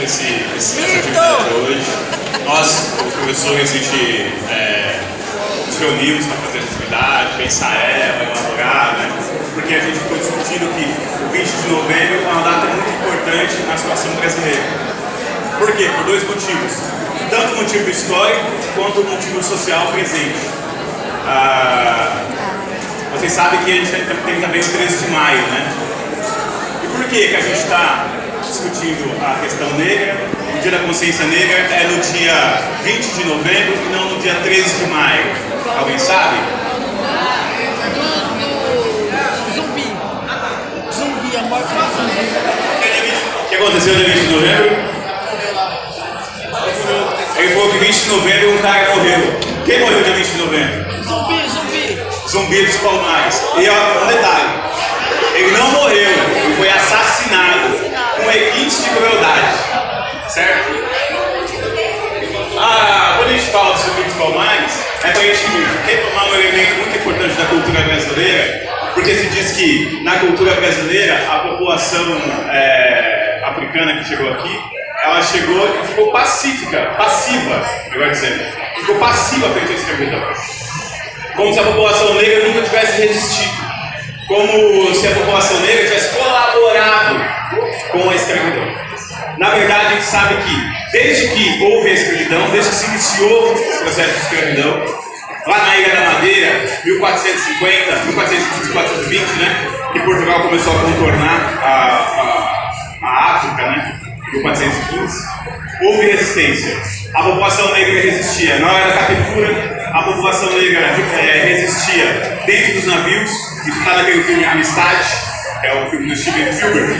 essa atividade hoje. Nós, os professores, a gente nos reunimos para fazer essa atividade, pensar ela, elaborar, né? Porque a gente ficou discutindo que o 20 de novembro é uma data muito importante na situação brasileira. Por quê? Por dois motivos. Tanto o motivo histórico quanto o motivo social presente. Vocês sabem que a gente tem também o 13 de maio, né? E por que a gente está discutindo a questão negra? O Dia da Consciência Negra é no dia 20 de novembro e não no dia 13 de maio. Alguém sabe? Zumbi, a morte do zumbi. O que aconteceu no dia 20 de novembro? Ele falou que 20 de novembro um cara morreu. Quem morreu dia 20 de novembro? Zumbi dos Palmares. E ó, um detalhe, ele não morreu, ele foi assassinado com requintes de crueldade, certo? Quando a gente fala de Zumbi dos Palmares, é para a gente retomar um elemento muito importante da cultura brasileira, porque se diz que na cultura brasileira a população africana que chegou aqui, ela chegou e ficou passiva, melhor dizendo, ficou passiva frente à escravidão. Como se a população negra nunca tivesse resistido. Como se a população negra tivesse colaborado com a escravidão. Na verdade, a gente sabe que, desde que houve a escravidão, desde que se iniciou o processo de escravidão, lá na Ilha da Madeira, 1420, né, que Portugal começou a contornar a África, né, 1415, houve resistência. A população negra resistia. Na hora da captura, a população negra resistia dentro dos navios. Isso está naquele filme Amistade, que é o filme do Steven Spielberg,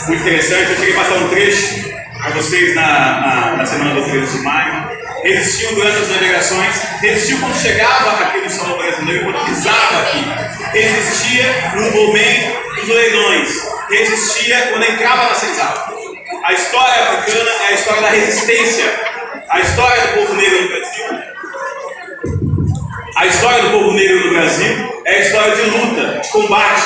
muito interessante. Eu cheguei a passar um trecho para vocês na semana do 13 de maio. Resistiam durante as navegações, resistiam quando chegava aqui no solo brasileiro, quando pisava aqui. Resistia no momento dos leilões, resistia quando entrava na senzala. A história africana é a história da resistência. A história do povo negro no Brasil, é a história de luta, de combate.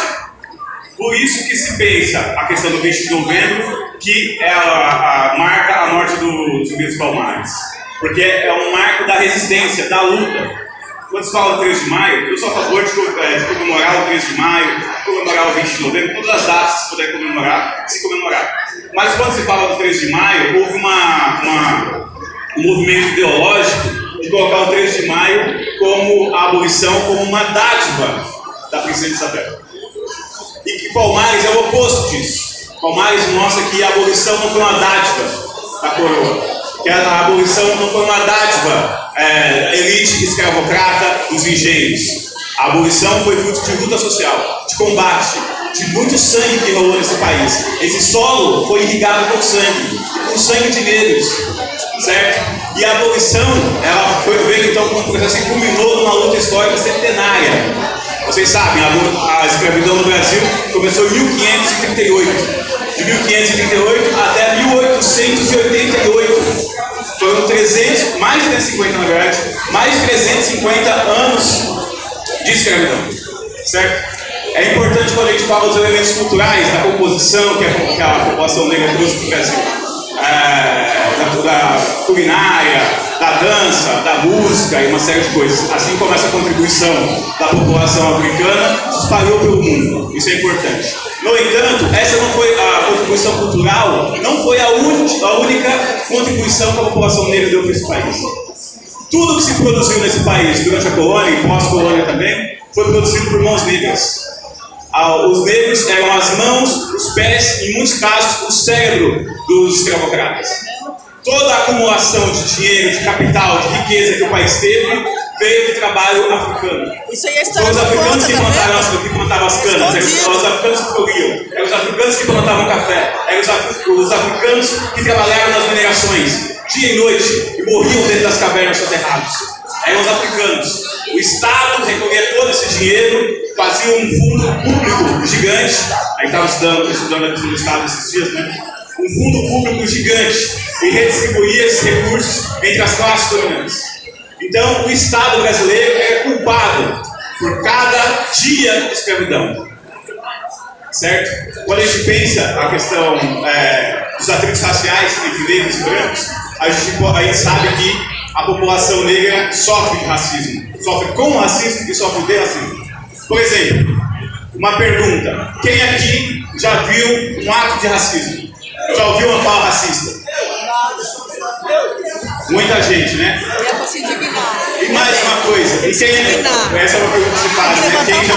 Por isso que se pensa a questão do 20 de novembro, que ela marca a morte do Zumbi dos Palmares. Porque é um marco da resistência, da luta. Quando se fala do 13 de maio, eu sou a favor de comemorar o 13 de maio, comemorar o 20 de novembro, todas as datas que se puder comemorar, se comemorar. Mas quando se fala do 13 de maio, houve um movimento ideológico de colocar o 13 de maio como a abolição, como uma dádiva da princesa Isabel. E que Palmares é o oposto disso. Palmares mostra que a abolição não foi uma dádiva da coroa, que a abolição não foi uma dádiva elite escravocrata dos engenhos. A abolição foi fruto de luta social, de combate, de muito sangue que rolou nesse país. Esse solo foi irrigado por sangue de negros, certo? E a abolição, ela veio então como um processo que culminou numa luta histórica centenária. Vocês sabem, a escravidão no Brasil começou em 1538. De 1538 até 1888. Foram mais de 350, na verdade, mais de 350 anos de escravidão, certo? É importante quando a gente fala dos elementos culturais, da composição que a população negra trouxe para o Brasil. Da culinária, da dança, da música e uma série de coisas. Assim como essa contribuição da população africana se espalhou pelo mundo. Isso é importante. No entanto, essa não foi a contribuição cultural, não foi a única contribuição que a população negra deu para esse país. Tudo que se produziu nesse país durante a colônia e pós-colônia também foi produzido por mãos negras. Os negros eram as mãos, os pés, em muitos casos, o cérebro dos escravocratas. Toda a acumulação de dinheiro, de capital, de riqueza que o país teve, veio do trabalho africano. Isso aí é história. Os africanos que plantavam as canas, eram os africanos que colhiam, eram os africanos que plantavam café, eram os africanos que trabalharam nas minerações, dia e noite, e morriam dentro das cavernas soterradas. Eram os africanos. O Estado recolhia todo esse dinheiro, fazia um fundo público gigante. A gente estava estudando a questão do Estado esses dias, né? Um fundo público gigante e redistribuía esses recursos entre as classes dominantes. Então, o Estado brasileiro é culpado por cada dia de escravidão. Certo? Quando a gente pensa a questão dos atritos raciais entre negros e brancos, a gente sabe que a população negra sofre de racismo. Sofre com racismo e sofre de racismo. Por exemplo, uma pergunta. Quem aqui já viu um ato de racismo? Já ouviu uma fala racista? Muita gente, né? É pra se indignar. E mais uma coisa. E quem, essa é uma pergunta que se faz, né? Quem já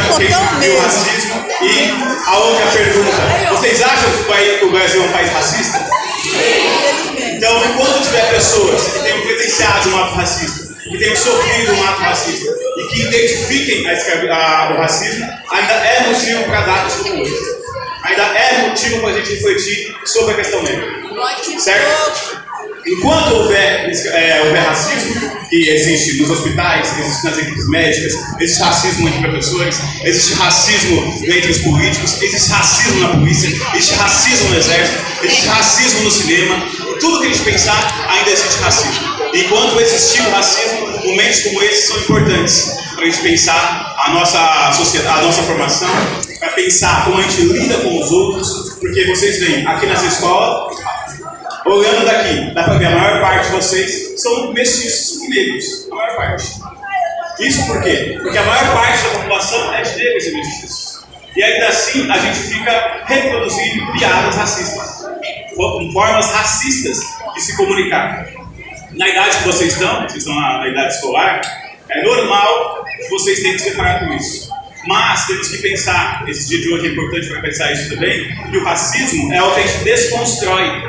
viu racismo? E a outra pergunta. Vocês acham que o Brasil é um país racista? Então, enquanto tiver pessoas que tenham presenciado um ato racista, que tenham sofrido um ato racista e que identifiquem o racismo, ainda é motivo para dar discurso. Ainda é motivo para a gente refletir sobre a questão negra. Certo? Enquanto houver racismo, que existe nos hospitais, existe nas equipes médicas, existe racismo entre professores, existe racismo entre os políticos, existe racismo na polícia, existe racismo no exército, existe racismo no cinema, tudo que a gente pensar, ainda existe racismo. Enquanto existir o racismo, momentos como esses são importantes para a gente pensar a nossa sociedade, a nossa formação, para pensar como a gente lida com os outros, porque vocês veem, aqui nessa escola, olhando daqui, dá para ver, a maior parte de vocês são mestiços e negros, a maior parte. Isso por quê? Porque a maior parte da população é de negros e mestiços. E ainda assim, a gente fica reproduzindo piadas racistas, formas racistas de se comunicar. Na idade que vocês estão na idade escolar, é normal que vocês tenham que se deparar com isso. Mas temos que pensar, esse dia de hoje é importante para pensar isso também, que o racismo é algo que a gente desconstrói.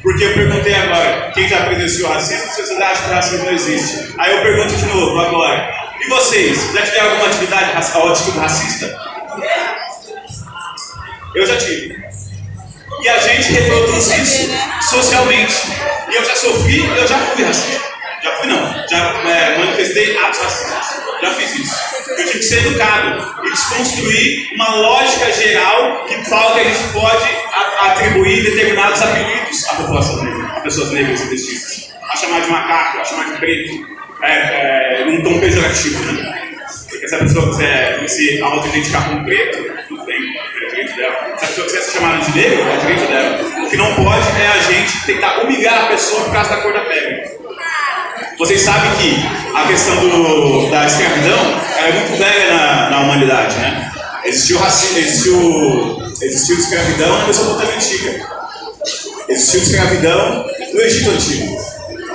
Porque eu perguntei agora, quem já presenciou racismo, se vocês acham que o racismo não existe. Aí eu pergunto de novo agora, e vocês, já tiveram alguma atividade ou atitude racista? Eu já tive. E a gente reproduz isso socialmente. E eu já sofri, eu já fui racista. Já fui não, já manifestei atos racistas. Já fiz isso. Eu tive que ser educado e desconstruir uma lógica geral que fala que a gente pode atribuir determinados apelidos à população negra, a pessoas negras e mestiças. A chamar de macaco, a chamar de preto, num tom pejorativo, né? Porque se a pessoa quiser se auto-identificar como preto, tudo bem, é direito dela. Se a pessoa quiser ser chamada de negro, é direito dela. O que não pode é a gente tentar humilhar a pessoa por causa da cor da pele. Vocês sabem que a questão da escravidão é muito velha na humanidade, né? Existiu escravidão na Mesopotâmia antiga. Existiu escravidão no Egito Antigo.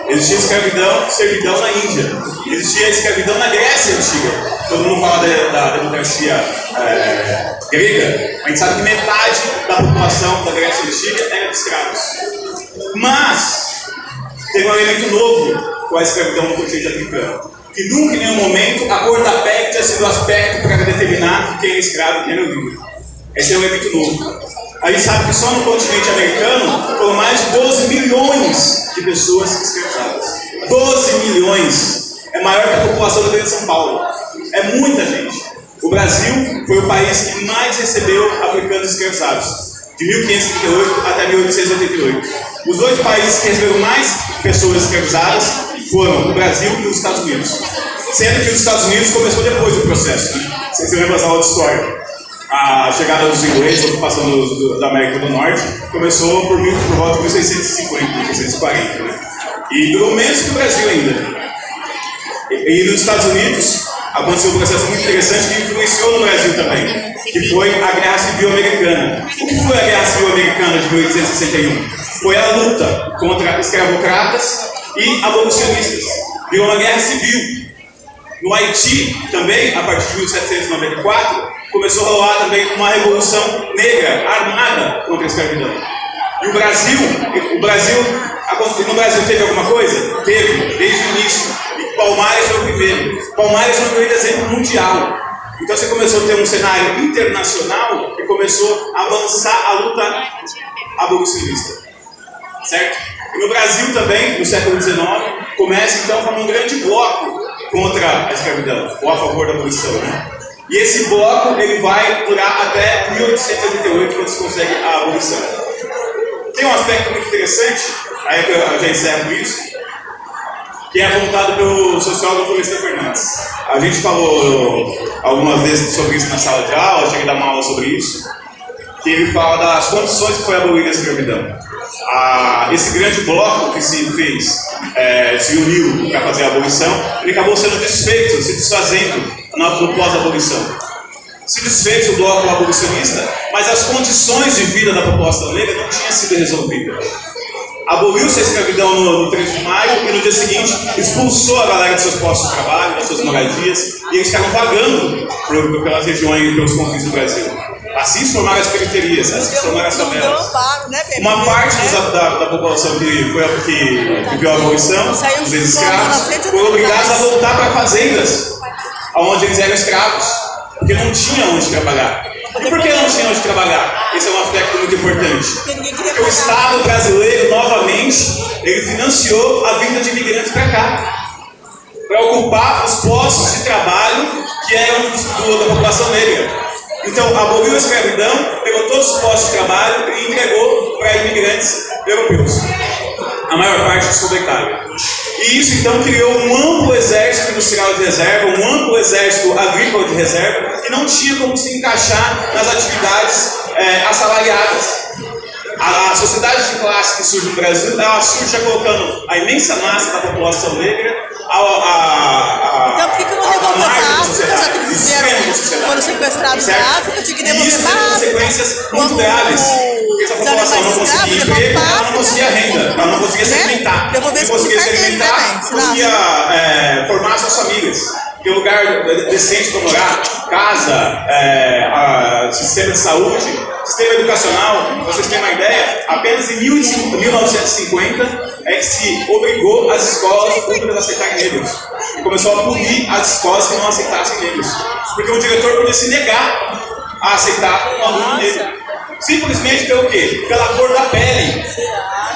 Existia escravidão, servidão na Índia. Existia escravidão na Grécia Antiga. Todo mundo fala da democracia grega, mas a gente sabe que metade da população da Grécia Antiga era de escravos. Mas teve um elemento novo com a escravidão no continente africano, que nunca em nenhum momento a cor da pele tinha sido aspecto para determinar quem era escravo e quem era livre. Esse é um elemento novo. A gente sabe que só no continente americano foram mais de 12 milhões de pessoas escravizadas. 12 milhões! É maior que a população do Rio de São Paulo. É muita gente. O Brasil foi o país que mais recebeu africanos escravizados, de 1538 até 1888. Os dois países que receberam mais pessoas escravizadas foram o Brasil e os Estados Unidos. Sendo que os Estados Unidos começou depois do processo, né? Vocês lembram as aulas de história? A chegada dos ingleses, a ocupação da América do Norte, começou por volta de 1650, 1640, né? E durou menos que o Brasil ainda. E nos Estados Unidos aconteceu um processo muito interessante que influenciou no Brasil também, que foi a Guerra Civil Americana. O que foi a Guerra Civil Americana de 1861? Foi a luta contra escravocratas e abolicionistas. Virou uma guerra civil. No Haiti, também, a partir de 1794, começou a rolar também uma revolução negra, armada contra a escravidão. E no Brasil teve alguma coisa? Teve, desde o início. E Palmares foi o primeiro. Palmares foi o primeiro exemplo mundial. Então você começou a ter um cenário internacional que começou a avançar a luta abolicionista. Certo? E no Brasil também, no século XIX, começa então a formar um grande bloco contra a escravidão, ou a favor da abolição, né? E esse bloco ele vai durar até 1888, quando se consegue a abolição. Tem um aspecto muito interessante, aí eu já encerro isso, que é apontado pelo sociólogo Florestan Fernandes. A gente falou algumas vezes sobre isso na sala de aula, cheguei a dar uma aula sobre isso, que ele fala das condições que foi abolida a escravidão. esse grande bloco que se fez, se uniu para fazer a abolição, ele acabou sendo desfeito, se desfazendo no pós-abolição. Se desfez o bloco abolicionista, mas as condições de vida da população negra não tinham sido resolvidas. Aboliu-se a escravidão no 3 de maio e no dia seguinte expulsou a galera dos seus postos de trabalho, das suas moradias, e eles ficaram vagando pelas regiões, pelos confins do Brasil. Assim se formaram as periferias, assim se formaram as favelas. Uma parte da população que viveu a abolição, os escravos, foram obrigados a voltar para fazendas, onde eles eram escravos, porque não tinham onde trabalhar. E por que não tinham onde trabalhar? Esse é um aspecto muito importante. Porque o Estado brasileiro, novamente, ele financiou a vinda de imigrantes para cá, para ocupar os postos de trabalho que eram da população negra. Então, aboliu a escravidão, pegou todos os postos de trabalho e entregou para imigrantes europeus. A maior parte do sul da Itália. E isso, então, criou um amplo exército industrial de reserva, um amplo exército agrícola de reserva, que não tinha como se encaixar nas atividades assalariadas. A sociedade de classe que surge no Brasil, ela surge já colocando a imensa massa da população negra então por que não devolveu para a África, já que eles foram sequestrados da África, tinha que devolver para a África? Consequências muito graves. Porque essa população não conseguia emprego, ela não conseguia renda, ela não conseguia se alimentar. Não conseguia se alimentar, não conseguia formar suas famílias. Ter lugar decente para morar, casa, sistema de saúde, sistema educacional. Para vocês terem uma ideia, apenas em 1950 é que se obrigou as escolas públicas a aceitarem negros. E começou a punir as escolas que não aceitassem negros. Porque o diretor podia se negar a aceitar um aluno negro. Simplesmente pelo quê? Pela cor da pele.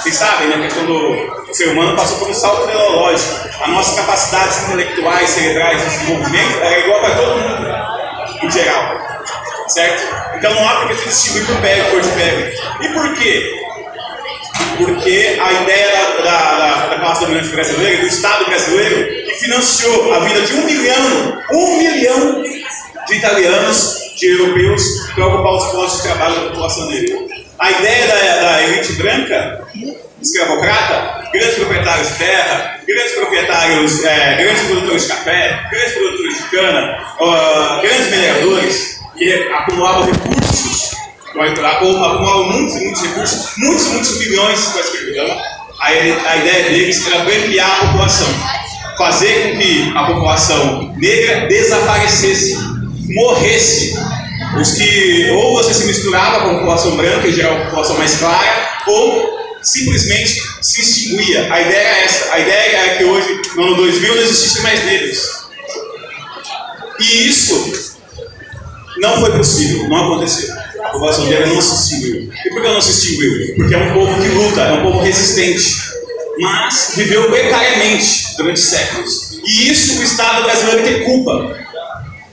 Vocês sabem, né? A questão do ser humano passou por um salto neurológico. As nossas capacidades intelectuais, cerebrais, de desenvolvimento era igual para todo mundo, em geral. Certo? Então não há porque se distinguir por pele, cor de pele. E por quê? Porque a ideia da classe dominante brasileira, do Estado brasileiro, que financiou a vida de 1 milhão de italianos, de europeus, para ocupar os postos de trabalho da população negra. A ideia da elite branca, escravocrata, grandes proprietários de terra, grandes proprietários, grandes produtores de café, grandes produtores de cana, grandes mineradores, que acumulavam recursos, acumulavam muitos recursos, muitos bilhões com a escravidão. A ideia deles era branquear a população, fazer com que a população negra desaparecesse, morresse. Ou você se misturava com a população branca, em geral a população mais clara, ou simplesmente se extinguia. A ideia era essa. A ideia era que hoje, no ano 2000, não existissem mais negros. E isso não foi possível, não aconteceu. A população negra não se extinguiu. E por que não se extinguiu? Porque é um povo que luta, é um povo resistente, mas viveu precariamente durante séculos. E isso o Estado brasileiro tem culpa.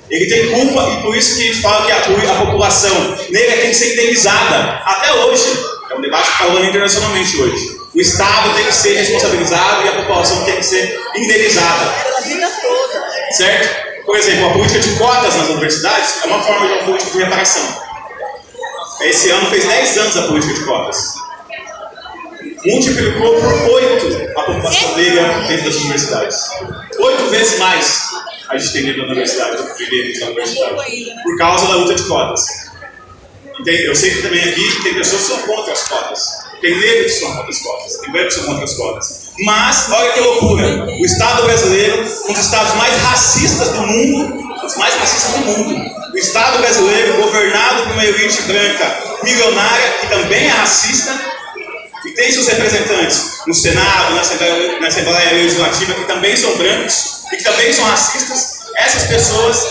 Ele tem culpa e por isso que a gente fala que a população negra tem que ser indenizada. Até hoje, é um debate que está rolando internacionalmente hoje. O Estado tem que ser responsabilizado e a população tem que ser indenizada. Certo? Por exemplo, a política de cotas nas universidades é uma forma de uma política de reparação. Esse ano fez 10 anos a política de cotas. Multiplicou por 8 a população negra dentro das universidades. 8 vezes mais a gente tem dentro da universidade, por causa da luta de cotas. Eu sei que também aqui tem pessoas que são contra as cotas, tem negros que são contra as cotas, tem brancos que são contra as cotas. Mas, olha que loucura, o Estado brasileiro, um dos estados mais racistas do mundo, o Estado brasileiro, governado por uma elite branca milionária, que também é racista, e tem seus representantes no Senado, na Assembleia Legislativa, que também são brancos, e que também são racistas. Essas pessoas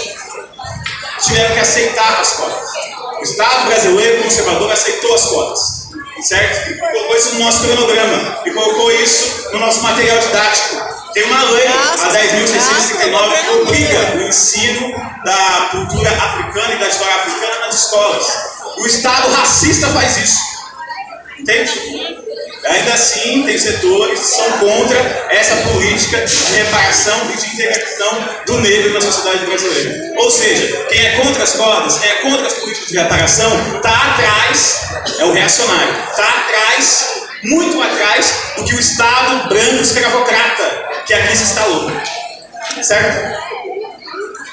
tiveram que aceitar as cotas. O Estado brasileiro conservador aceitou as cotas, certo? E colocou isso no nosso cronograma e colocou isso no nosso material didático. Tem uma lei, a 10.639, que obriga o ensino da cultura africana e da história africana nas escolas. O Estado racista faz isso, entende? Ainda assim, tem setores que são contra essa política de reparação e de integração do negro na sociedade brasileira. Ou seja, quem é contra as cotas, quem é contra as políticas de reparação, está atrás, é o reacionário, está atrás muito lá atrás do que o Estado branco escravocrata que aqui se instalou. Certo?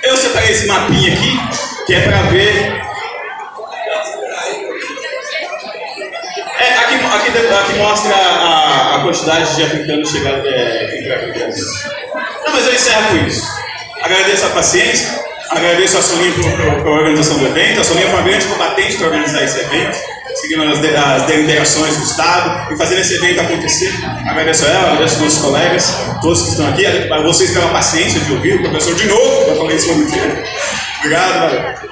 Eu separei esse mapinha aqui, que é para ver. Aqui mostra a quantidade de africanos chegados aqui no Brasil. Não, mas eu encerro com isso. Agradeço a paciência, agradeço a Soninha pela organização do evento. A Soninha foi uma grande combatente para organizar esse evento, seguindo as deliberações do Estado e fazendo esse evento acontecer. Agradeço a ela, agradeço aos nossos colegas, todos que estão aqui, a vocês pela paciência de ouvir, o professor de novo, já falei isso o ano inteiro. Obrigado, valeu.